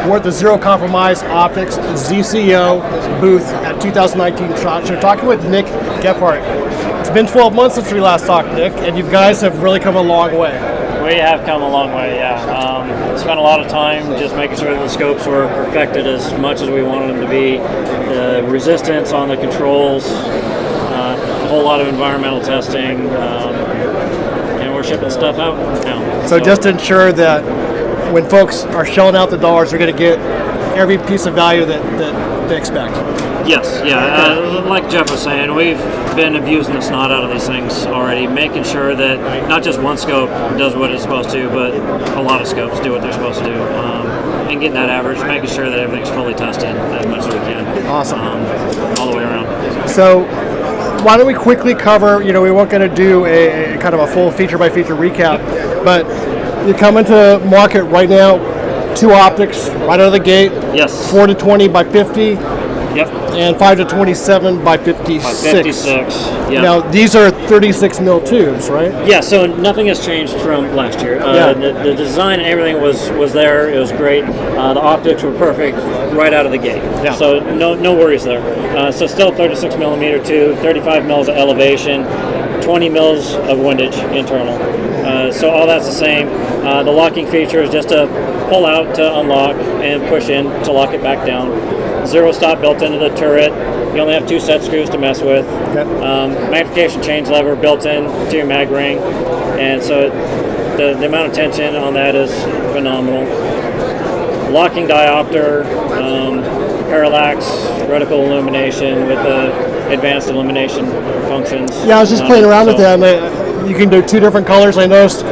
We're at the Zero Compromise Optics ZCO booth at 2019 SHOT Show, talking with Nick Gebhardt. It's been 12 months since we last talked, Nick, and you guys have really come a long way. We have come a long way, yeah. Spent a lot of time just making sure that the scopes were perfected as much as we wanted them to be. The resistance on the controls, a whole lot of environmental testing, and we're shipping stuff out now. So just to ensure that when folks are shelling out the dollars, they're going to get every piece of value that they expect. Yes, yeah. Like Jeff was saying, we've been abusing the snot out of these things already, making sure that not just one scope does what it's supposed to, but a lot of scopes do what they're supposed to do. And getting that average, making sure that everything's fully tested as much as we can. Awesome. All the way around. So why don't we quickly cover, we weren't going to do a kind of a full feature-by-feature recap, but you come into market right now, 2 optics right out of the gate. Yes. 4 to 20 by 50. Yep. And 5 to 27 by 56. By 56. Yeah. Now these are 36 mil tubes, right? Yeah. So nothing has changed from last year. The design and everything was there. It was great. The optics were perfect right out of the gate. Yeah. So no worries there. So still 36 millimeter tube, 35 mils of elevation, 20 mils of windage internal. So all that's the same. The locking feature is just to pull out to unlock and push in to lock it back down. Zero stop built into the turret. You only have 2 set screws to mess with. Okay. Magnification change lever built in to your mag ring, and so the amount of tension on that is phenomenal. Locking diopter, parallax, reticle illumination with the advanced illumination functions. Yeah, I was just playing around with that. And you can do 2 different colors. I noticed,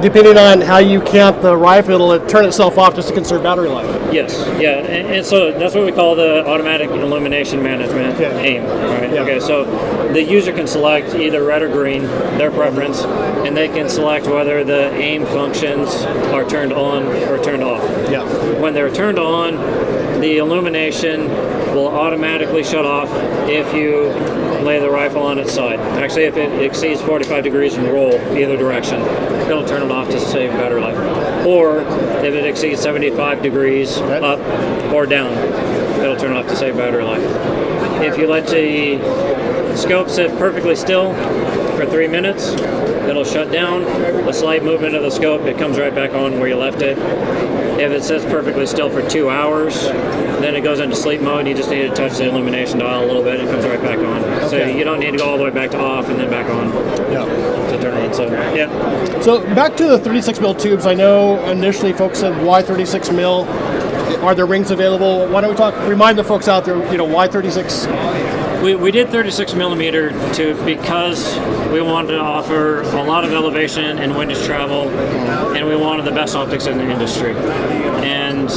depending on how you camp the rifle, it'll turn itself off just to conserve battery life. Yes, yeah, and so that's what we call the automatic illumination management, AIM, right? Yeah. Okay, so the user can select either red or green, their preference, and they can select whether the AIM functions are turned on or turned off. Yeah. When they're turned on, the illumination will automatically shut off if you lay the rifle on its side. Actually, if it exceeds 45 degrees in roll either direction, it'll turn it off to save battery life. Or if it exceeds 75 degrees up or down, it'll turn it off to save battery life. If you let the scope sit perfectly still for 3 minutes, it'll shut down. A slight movement of the scope, it comes right back on where you left it. If it sits perfectly still for 2 hours, then it goes into sleep mode. You just need to touch the illumination dial a little bit and it comes right back on. Okay. So you don't need to go all the way back to off and then back on to turn on. So, yeah. So back to the 36 mil tubes. I know initially folks said, why 36 mil? Are there rings available? Why don't we remind the folks out there, why 36? We did 36 millimeter tube because we wanted to offer a lot of elevation and windage travel, and we wanted the best optics in the industry, and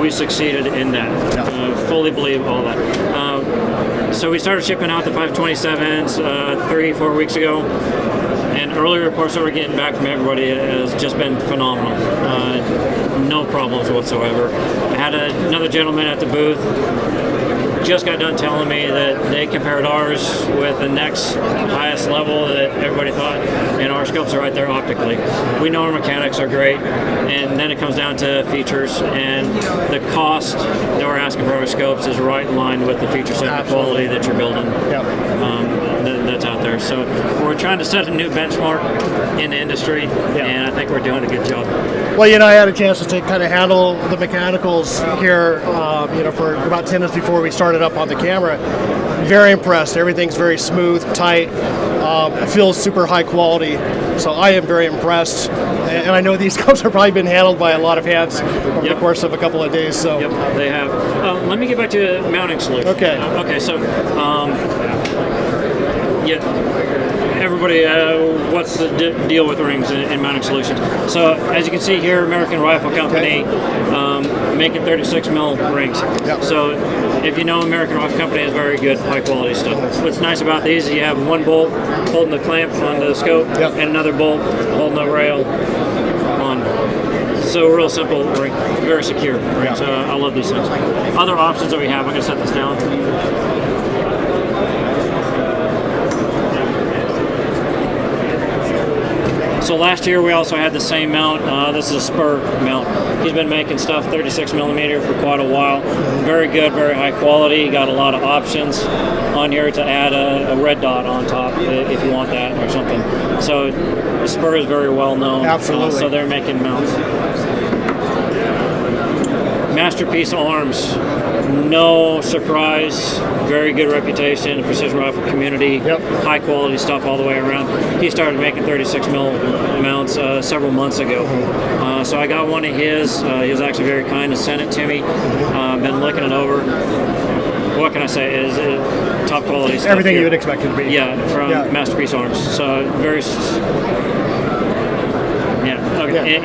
we succeeded in that. Fully believe all that. So we started shipping out the 527s 3-4 weeks ago, and early reports that we're getting back from everybody has just been phenomenal. No problems whatsoever. I had another gentleman at the booth just got done telling me that they compared ours with the next highest level that everybody thought, and our scopes are right there optically. We know our mechanics are great, and then it comes down to features, and the cost that we're asking for our scopes is right in line with the feature set and quality that you're building. That's out there. So we're trying to set a new benchmark in the industry, and I think we're doing a good job. Well, I had a chance to kind of handle the mechanicals here, for about 10 minutes before we started up on the camera. Very impressed. Everything's very smooth, tight. It feels super high quality. So I am very impressed. And I know these scopes have probably been handled by a lot of hands over the course of a couple of days. So they have. Let me get back to mounting solution. Okay. So everybody, what's the deal with rings and mounting solutions? So as you can see here, American Rifle Company making 36 mil rings. So if you know, American Rifle Company is very good, high quality stuff. What's nice about these is you have one bolt holding the clamp on the scope and another bolt holding the rail on. So real simple ring, very secure ring. So I love these things. Other options that we have, I'm going to set this down. So last year we also had the same mount. This is a spur mount. He's been making stuff 36 millimeter for quite a while. Very good, very high quality. Got a lot of options on here to add a red dot on top if you want that or something. So the spur is very well known. Absolutely. So they're making mounts. Masterpiece Arms, no surprise, very good reputation in the precision rifle community, high quality stuff all the way around. He started making 36 mil mounts several months ago. So I got one of his. He was actually very kind to send it to me. Been looking it over. What can I say? It is top quality stuff. Everything here. you would expect it to be. Yeah, from Masterpiece Arms. So very,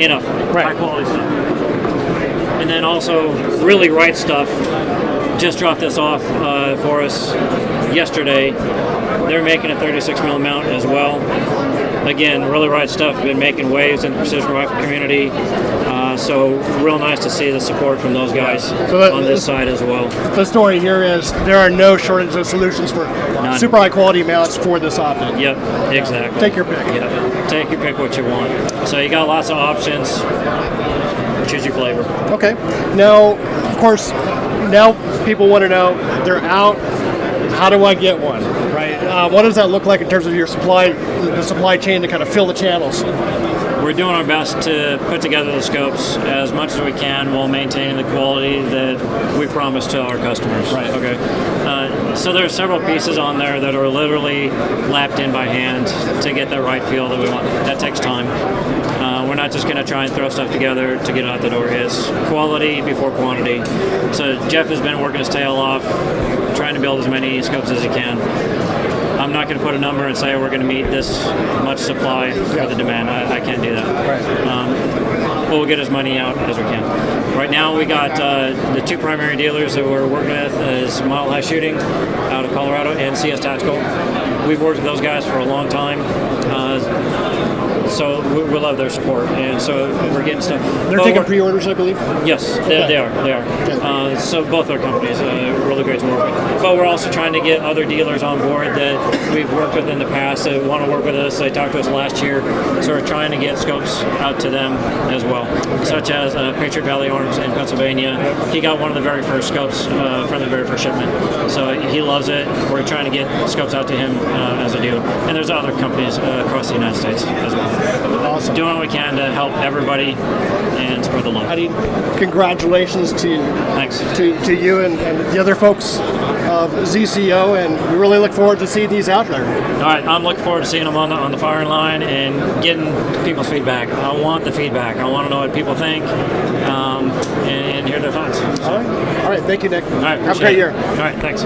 enough. Right. High quality stuff. And then also Really Right Stuff just dropped this off for us yesterday. They're making a 36 mil mount as well. Again, Really Right Stuff have been making waves in the precision rifle community. So real nice to see the support from those guys on this side as well. The story here is there are no shortage of solutions for super high quality mounts for this optic. Yep, exactly. Take your pick. Yep. Take your pick what you want. So you got lots of options. Choose your flavor. Okay. Now, of course, now people want to know they're out. How do I get one? Right. What does that look like in terms of your supply, the supply chain to kind of fill the channels? We're doing our best to put together the scopes as much as we can while maintaining the quality that we promise to our customers. Right. Okay. So there are several pieces on there that are literally lapped in by hand to get that right feel that we want. That takes time. We're not just going to try and throw stuff together to get it out the door. It's quality before quantity. So Jeff has been working his tail off, trying to build as many scopes as he can. I'm not going to put a number and say we're going to meet this much supply for the demand. I can't do that. Right. But we'll get as many out as we can. Right now we got the two primary dealers that we're working with is Mile High Shooting out of Colorado and CS Tactical. We've worked with those guys for a long time. So we love their support, and so we're getting stuff. They're taking pre-orders, I believe? Yes, they are. So both our companies are really great to work with. But we're also trying to get other dealers on board that we've worked with in the past that want to work with us. They talked to us last year, so we're trying to get scopes out to them as well, such as Patriot Valley Arms in Pennsylvania. He got one of the very first scopes from the very first shipment, so he loves it. We're trying to get scopes out to him as a dealer. And there's other companies across the United States as well. Awesome. Doing what we can to help everybody and spread the love. Congratulations to Thanks. to you and the other folks of ZCO, and we really look forward to seeing these out there. All right, I'm looking forward to seeing them on the firing line and getting people's feedback. I want the feedback. I want to know what people think and hear their thoughts. So. All right. Thank you, Nick. All right, have a great year. All right, thanks.